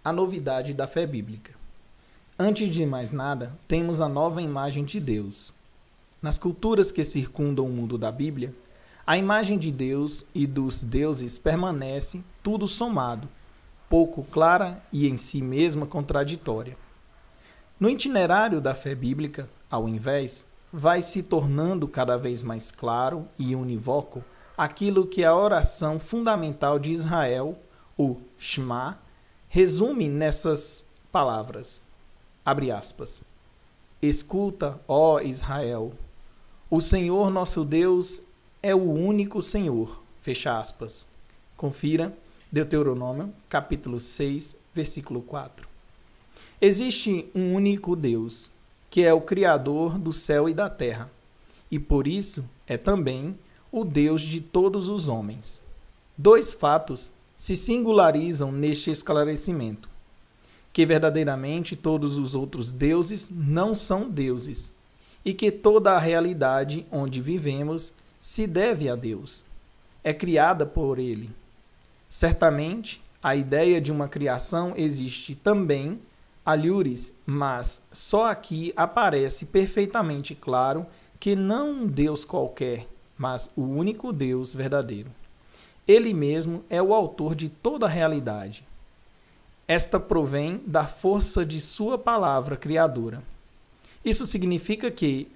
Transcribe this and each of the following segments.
A novidade da fé bíblica. Antes de mais nada, temos a nova imagem de Deus. Nas culturas que circundam o mundo da Bíblia, a imagem de Deus e dos deuses permanece tudo somado, pouco clara e em si mesma contraditória. No itinerário da fé bíblica, ao invés, vai se tornando cada vez mais claro e unívoco aquilo que a oração fundamental de Israel, o Shema, resume nessas palavras, abre aspas, escuta, ó Israel, o Senhor nosso Deus é o único Senhor, fecha aspas. Confira Deuteronômio, capítulo 6, versículo 4. Existe um único Deus, que é o Criador do céu e da terra, e por isso é também o Deus de todos os homens. Dois fatos se singularizam neste esclarecimento, que verdadeiramente todos os outros deuses não são deuses, e que toda a realidade onde vivemos se deve a Deus, é criada por Ele. Certamente, a ideia de uma criação existe também alhures, mas só aqui aparece perfeitamente claro que não um Deus qualquer, mas o único Deus verdadeiro. Ele mesmo é o autor de toda a realidade. Esta provém da força de sua palavra criadora. Isso significa que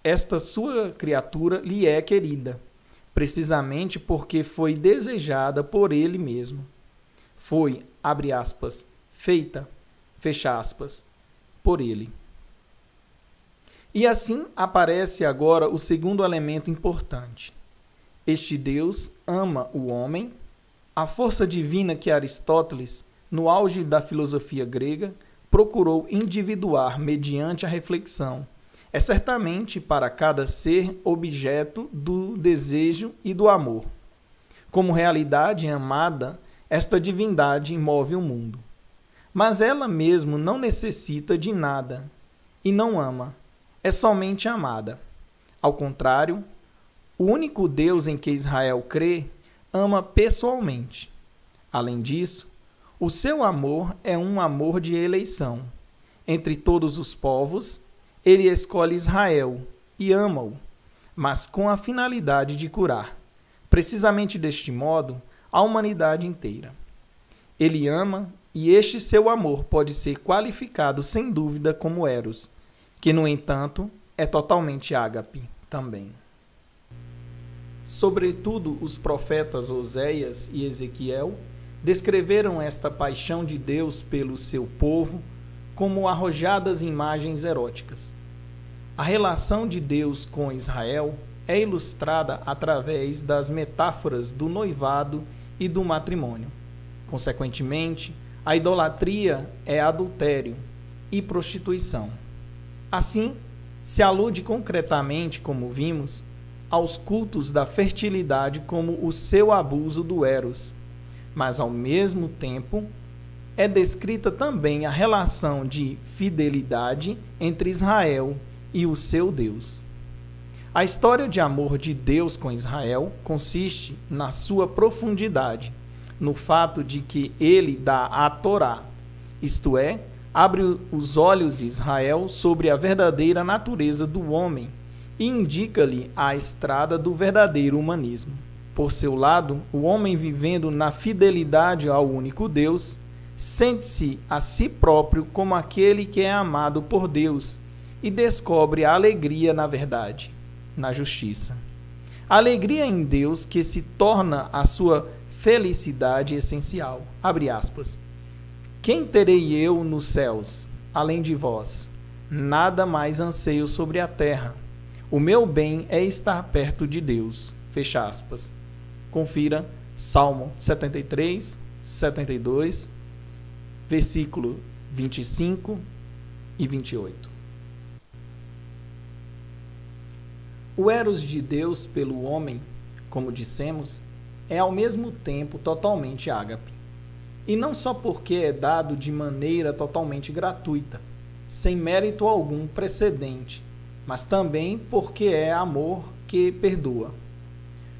esta sua criatura lhe é querida, precisamente porque foi desejada por ele mesmo. Foi, abre aspas, feita, fecha aspas, por ele. E assim aparece agora o segundo elemento importante. Este Deus ama o homem. A força divina que Aristóteles, no auge da filosofia grega, procurou individuar mediante a reflexão, é certamente para cada ser objeto do desejo e do amor. Como realidade amada, esta divindade move o mundo. Mas ela mesmo não necessita de nada e não ama, é somente amada. Ao contrário, o único Deus em que Israel crê ama pessoalmente. Além disso, o seu amor é um amor de eleição. Entre todos os povos, ele escolhe Israel e ama-o, mas com a finalidade de curar, precisamente deste modo, a humanidade inteira. Ele ama e este seu amor pode ser qualificado sem dúvida como eros, que, no entanto, é totalmente ágape também. Sobretudo, os profetas Oséias e Ezequiel descreveram esta paixão de Deus pelo seu povo como arrojadas imagens eróticas. A relação de Deus com Israel é ilustrada através das metáforas do noivado e do matrimônio. Consequentemente, a idolatria é adultério e prostituição. Assim, se alude concretamente, como vimos, aos cultos da fertilidade como o seu abuso do eros, mas ao mesmo tempo é descrita também a relação de fidelidade entre Israel e o seu Deus. A história de amor de Deus com Israel consiste na sua profundidade, no fato de que ele dá a Torá, isto é, abre os olhos de Israel sobre a verdadeira natureza do homem e indica-lhe a estrada do verdadeiro humanismo. Por seu lado, o homem vivendo na fidelidade ao único Deus, sente-se a si próprio como aquele que é amado por Deus e descobre a alegria na verdade, na justiça. A alegria em Deus que se torna a sua felicidade essencial. Abre aspas. Quem terei eu nos céus, além de vós? Nada mais anseio sobre a terra. O meu bem é estar perto de Deus. Fecha aspas. Confira Salmo 73, 72, versículo 25 e 28. O eros de Deus pelo homem, como dissemos, é ao mesmo tempo totalmente ágape. E não só porque é dado de maneira totalmente gratuita, sem mérito algum precedente, mas também porque é amor que perdoa.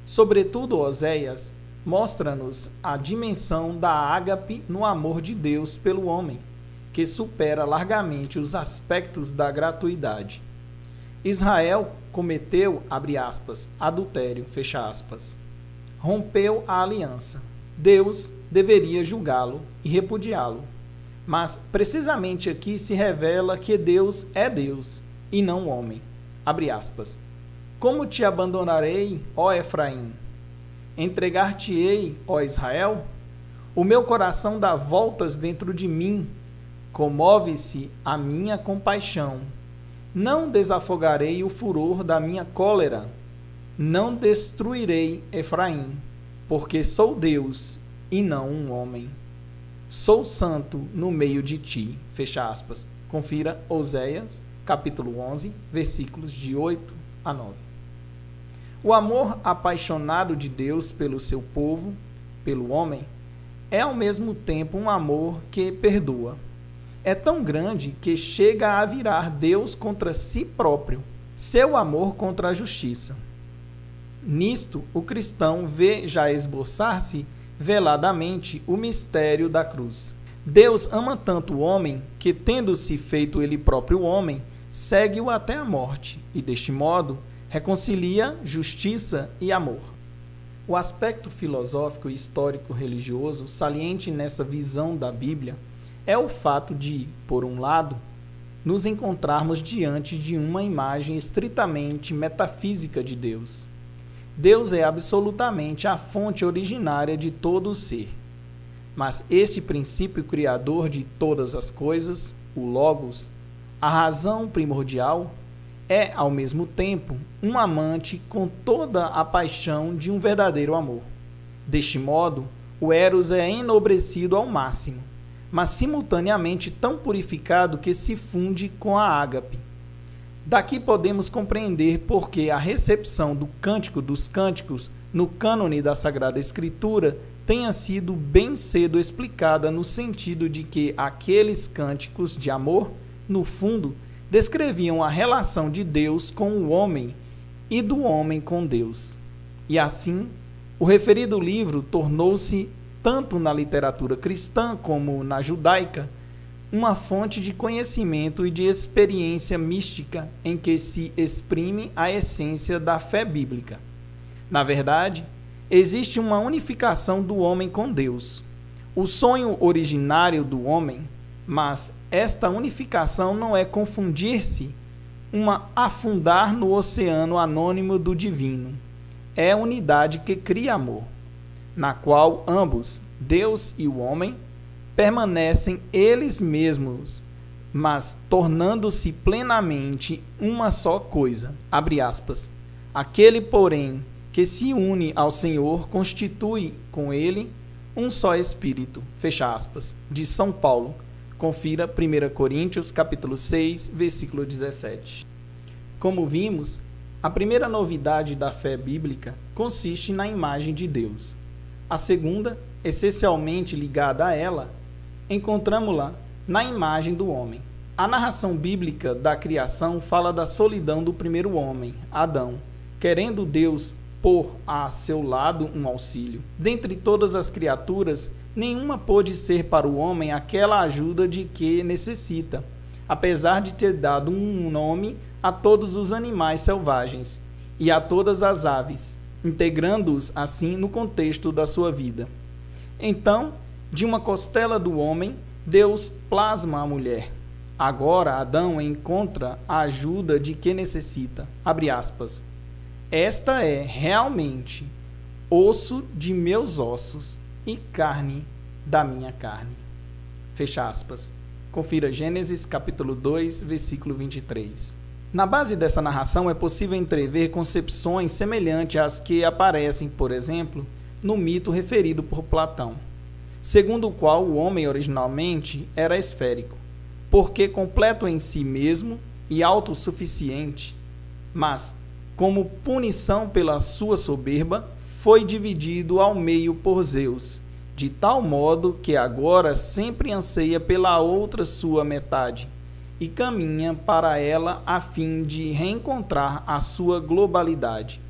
Sobretudo, Oséias mostra-nos a dimensão da ágape no amor de Deus pelo homem, que supera largamente os aspectos da gratuidade. Israel cometeu, abre aspas, adultério, fecha aspas. Rompeu a aliança. Deus deveria julgá-lo e repudiá-lo. Mas precisamente aqui se revela que Deus é Deus e não homem. Abre aspas. Como te abandonarei, ó Efraim? Entregar-te-ei, ó Israel? O meu coração dá voltas dentro de mim, comove-se a minha compaixão. Não desafogarei o furor da minha cólera, não destruirei Efraim, porque sou Deus e não um homem. Sou santo no meio de ti. Fecha aspas. Confira Oséias, capítulo 11, versículos de 8 a 9. O amor apaixonado de Deus pelo seu povo, pelo homem, é ao mesmo tempo um amor que perdoa. É tão grande que chega a virar Deus contra si próprio, seu amor contra a justiça. Nisto, o cristão vê já esboçar-se veladamente o mistério da cruz. Deus ama tanto o homem que, tendo-se feito ele próprio homem, segue-o até a morte e, deste modo, reconcilia justiça e amor. O aspecto filosófico e histórico-religioso saliente nessa visão da Bíblia é o fato de, por um lado, nos encontrarmos diante de uma imagem estritamente metafísica de Deus. Deus é absolutamente a fonte originária de todo o ser. Mas este princípio criador de todas as coisas, o Logos, a razão primordial, é, ao mesmo tempo, um amante com toda a paixão de um verdadeiro amor. Deste modo, o Eros é enobrecido ao máximo, mas simultaneamente tão purificado que se funde com a ágape. Daqui podemos compreender por que a recepção do Cântico dos Cânticos no cânone da Sagrada Escritura tenha sido bem cedo explicada no sentido de que aqueles cânticos de amor, no fundo, descreviam a relação de Deus com o homem e do homem com Deus. E assim, o referido livro tornou-se, tanto na literatura cristã como na judaica, uma fonte de conhecimento e de experiência mística em que se exprime a essência da fé bíblica. Na verdade, existe uma unificação do homem com Deus, o sonho originário do homem, mas esta unificação não é confundir-se, uma afundar no oceano anônimo do divino. É a unidade que cria amor, na qual ambos, Deus e o homem, permanecem eles mesmos, mas tornando-se plenamente uma só coisa. Abre aspas. Aquele, porém, que se une ao Senhor constitui com ele um só espírito. Fecha aspas. De São Paulo. Confira 1 Coríntios, capítulo 6, versículo 17. Como vimos, a primeira novidade da fé bíblica consiste na imagem de Deus. A segunda, essencialmente ligada a ela, encontramos-la na imagem do homem. A narração bíblica da criação fala da solidão do primeiro homem, Adão, querendo Deus pôr a seu lado um auxílio. Dentre todas as criaturas, nenhuma pôde ser para o homem aquela ajuda de que necessita, apesar de ter dado um nome a todos os animais selvagens e a todas as aves, integrando-os assim no contexto da sua vida. Então, de uma costela do homem, Deus plasma a mulher. Agora Adão encontra a ajuda de que necessita. Abre aspas. Esta é realmente osso de meus ossos e carne da minha carne. Fecha aspas. Confira Gênesis capítulo 2, versículo 23. Na base dessa narração é possível entrever concepções semelhantes às que aparecem, por exemplo, no mito referido por Platão, segundo o qual o homem originalmente era esférico, porque completo em si mesmo e autossuficiente, mas, como punição pela sua soberba, foi dividido ao meio por Zeus, de tal modo que agora sempre anseia pela outra sua metade e caminha para ela a fim de reencontrar a sua globalidade.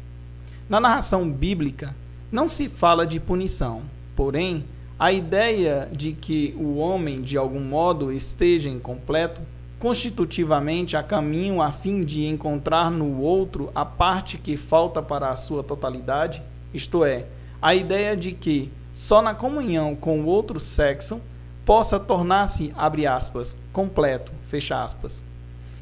Na narração bíblica, Não se fala de punição, porém, a ideia de que o homem, de algum modo, esteja incompleto, constitutivamente a caminho a fim de encontrar no outro a parte que falta para a sua totalidade, isto é, a ideia de que só na comunhão com o outro sexo possa tornar-se, abre aspas, completo, fecha aspas,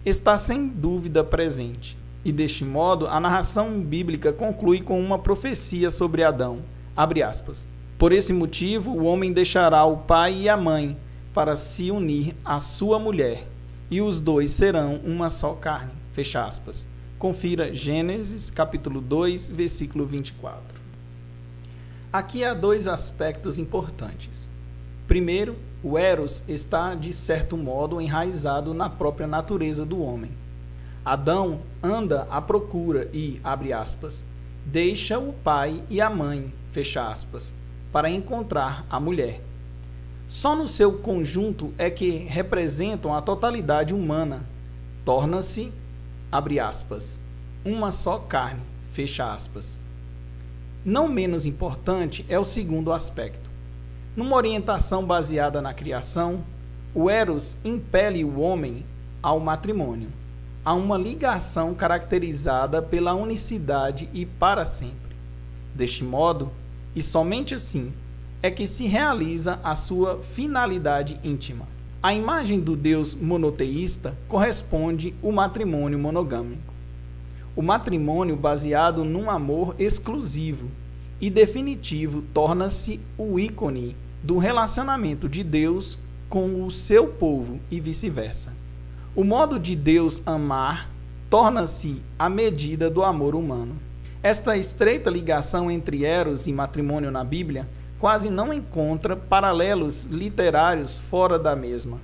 está sem dúvida presente. E deste modo, a narração bíblica conclui com uma profecia sobre Adão, abre aspas. Por esse motivo, o homem deixará o pai e a mãe para se unir à sua mulher, e os dois serão uma só carne, fecha aspas. Confira Gênesis, capítulo 2, versículo 24. Aqui há dois aspectos importantes. Primeiro, o Eros está, de certo modo, enraizado na própria natureza do homem. Adão anda à procura e, abre aspas, deixa o pai e a mãe, fecha aspas, para encontrar a mulher. Só no seu conjunto é que representam a totalidade humana. Torna-se, abre aspas, uma só carne, fecha aspas. Não menos importante é o segundo aspecto. Numa orientação baseada na criação, o Eros impele o homem ao matrimônio, a uma ligação caracterizada pela unicidade e para sempre. Deste modo, e somente assim, é que se realiza a sua finalidade íntima. À imagem do Deus monoteísta corresponde o matrimônio monogâmico. O matrimônio baseado num amor exclusivo e definitivo torna-se o ícone do relacionamento de Deus com o seu povo e vice-versa. O modo de Deus amar torna-se a medida do amor humano. Esta estreita ligação entre Eros e matrimônio na Bíblia quase não encontra paralelos literários fora da mesma.